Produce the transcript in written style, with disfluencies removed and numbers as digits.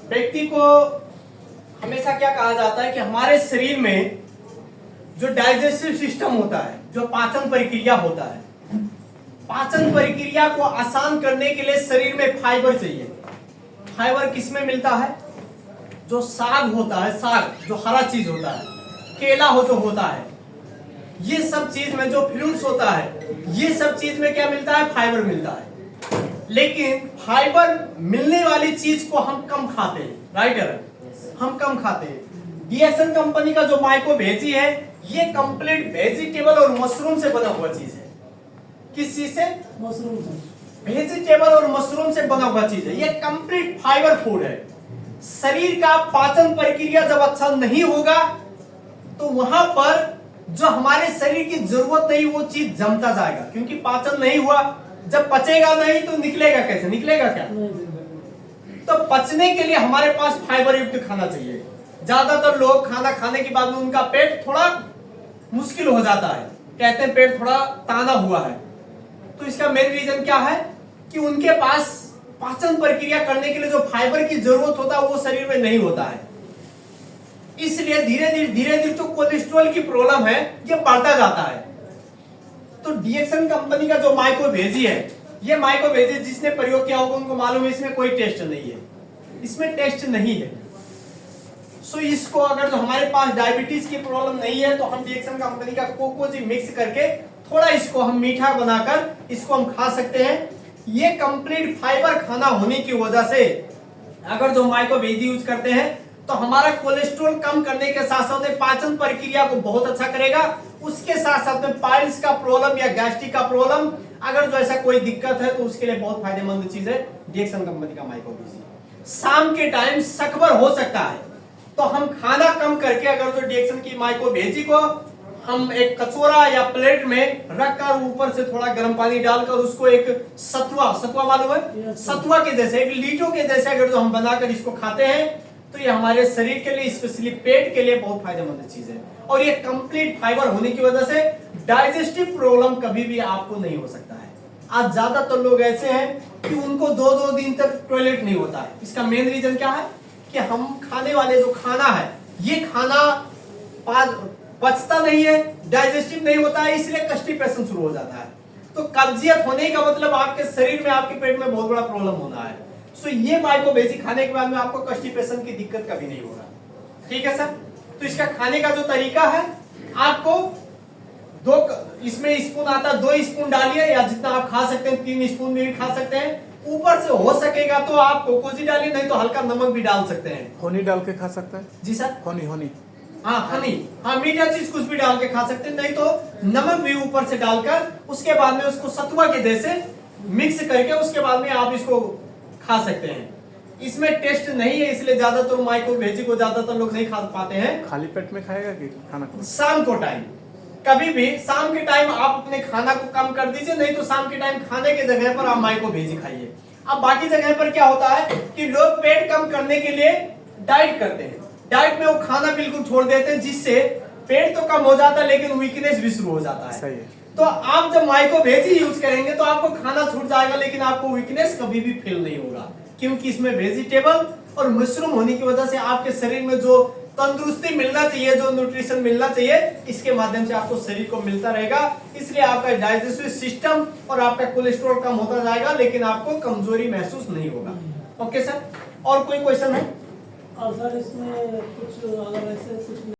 व्यक्ति को हमेशा क्या कहा जाता है कि हमारे शरीर में जो डाइजेस्टिव सिस्टम होता है, जो पाचन प्रक्रिया होता है, पाचन प्रक्रिया को आसान करने के लिए शरीर में फाइबर चाहिए। फाइबर किसमें मिलता है? जो साग होता है, साग जो हरा चीज होता है, केला हो जो होता है, ये सब चीज में जो फ्रूट्स होता है, ये सब चीज में क्या मिलता है? फाइबर मिलता है। लेकिन फाइबर मिलने वाली चीज को हम कम खाते हैं, राइट है? हम कम खाते हैं। डीएक्सन कंपनी का जो माइको वेजी है, ये कंप्लीट वेजिटेबल और मशरूम से बना हुआ चीज है। किस चीज से? मशरूम से। वेजिटेबल और मशरूम से बना हुआ चीज है। ये कंप्लीट फाइबर फूड है। शरीर का पाचन प्रक्रिया जब अच्छा नहीं होगा तो वहां पर जो हमारे शरीर की जरूरत नहीं वो चीज जमता जाएगा, क्योंकि पाचन नहीं हुआ। जब पचेगा नहीं तो निकलेगा कैसे? निकलेगा क्या? तो पचने के लिए हमारे पास फाइबर युक्त खाना चाहिए। ज्यादातर लोग खाना खाने के बाद में उनका पेट थोड़ा मुश्किल हो जाता है, कहते हैं पेट थोड़ा ताना हुआ है। तो इसका मेन रीजन क्या है कि उनके पास पाचन प्रक्रिया करने के लिए जो फाइबर की जरूरत होता है वो शरीर में नहीं होता है। इसलिए धीरे धीरे जो कोलेस्ट्रॉल की प्रॉब्लम है ये बढ़ता जाता है। तो डीएक्सन कंपनी का जो माइको वेजी है, ये माइको वेजी जिसने प्रयोग किया होगा उनको मालूम है इसमें कोई टेस्ट नहीं है, इसमें टेस्ट नहीं है। सो इसको अगर जो हमारे पास डायबिटीज की प्रॉब्लम नहीं है तो हम डीएक्सन कंपनी का कोकोजी मिक्स करके थोड़ा इसको हम मीठा बनाकर इसको हम खा सकते हैं। ये कंप्लीट फाइबर खाना होने की वजह से अगर जो माइको वेजी यूज करते हैं तो हमारा कोलेस्ट्रॉल कम करने के साथ साथ पाचन प्रक्रिया को बहुत अच्छा करेगा। उसके साथ साथ में पाइल्स का प्रॉब्लम या गैस्ट्रिक का प्रॉब्लम, अगर जो ऐसा कोई दिक्कत है तो उसके लिए बहुत फायदेमंद चीज है डीएक्सन कंपनी का माइको वेजी। शाम के टाइम सकबर हो सकता है तो हम खाना कम करके अगर जो डीएक्सन की माइको वेजी को हम एक कचोरा या प्लेट में रखकर ऊपर से थोड़ा गर्म पानी डालकर उसको एक सतुआ मालूम है? सतुआ के जैसे, एक लीटो के जैसे अगर जो हम बनाकर इसको खाते हैं तो ये हमारे शरीर के लिए, स्पेशली पेट के लिए बहुत फायदेमंद चीज है। और ये कंप्लीट फाइबर होने की वजह से डाइजेस्टिव प्रॉब्लम कभी भी आपको नहीं हो सकता है। आज ज्यादातर लोग ऐसे हैं कि उनको 2-2 दिन तक टॉयलेट नहीं होता है। इसका मेन रीजन क्या है कि हम खाने वाले जो खाना है ये खाना पचता नहीं है, डाइजेस्टिव नहीं होता है, इसलिए कॉन्स्टिपेशन शुरू हो जाता है। तो कब्जियत होने का मतलब आपके शरीर में, आपके पेट में बहुत बड़ा प्रॉब्लम होना है। सो ये माइको वेजी खाने के बाद में आपको कॉन्स्टिपेशन की दिक्कत कभी नहीं होगा। ठीक है सर? तो इसका खाने का जो तरीका है, आपको इसमें स्पून आता है, 2 स्पून डालिए या जितना आप खा सकते हैं, 3 स्पून में भी खा सकते हैं। ऊपर से हो सकेगा तो आप कोकोजी डालिए, नहीं तो हल्का नमक भी डाल सकते हैं। होनी डाल के खा सकते हैं? जी सर, होनी हाँ हनी, हाँ मीठा चीज कुछ भी डाल के खा सकते हैं, नहीं तो नमक भी ऊपर से डालकर उसके बाद में उसको सतुआ के जैसे मिक्स करके उसके बाद में आप इसको खा सकते हैं। इसमें टेस्ट नहीं है, इसलिए ज्यादातर माइको वेजी को ज्यादातर लोग नहीं खा पाते हैं। खाली पेट में खाएगा कि खाना? शाम को टाइम, कभी भी शाम के टाइम आप अपने खाना को कम कर दीजिए, नहीं तो शाम के टाइम खाने के जगह पर आप माइको वेजी खाइए। अब बाकी जगह पर क्या होता है कि लोग पेट कम करने के लिए डाइट करते हैं, डाइट में वो खाना बिल्कुल छोड़ देते हैं, जिससे पेट तो कम हो जाता है लेकिन वीकनेस भी शुरू हो जाता है। सही है। तो आप जब माइको वेजी यूज करेंगे तो आपको खाना छूट जाएगा लेकिन आपको वीकनेस कभी भी फील नहीं होगा, क्योंकि इसमें वेजिटेबल और मशरूम होने की वजह से आपके शरीर में जो तंदुरुस्ती मिलना चाहिए, जो न्यूट्रिशन मिलना चाहिए, इसके माध्यम से आपको शरीर को मिलता रहेगा। इसलिए आपका डाइजेस्टिव सिस्टम और आपका कोलेस्ट्रॉल कम होता जाएगा लेकिन आपको कमजोरी महसूस नहीं होगा। ओके सर, और कोई क्वेश्चन है? और सर इसमें कुछ अगर ऐसे कुछ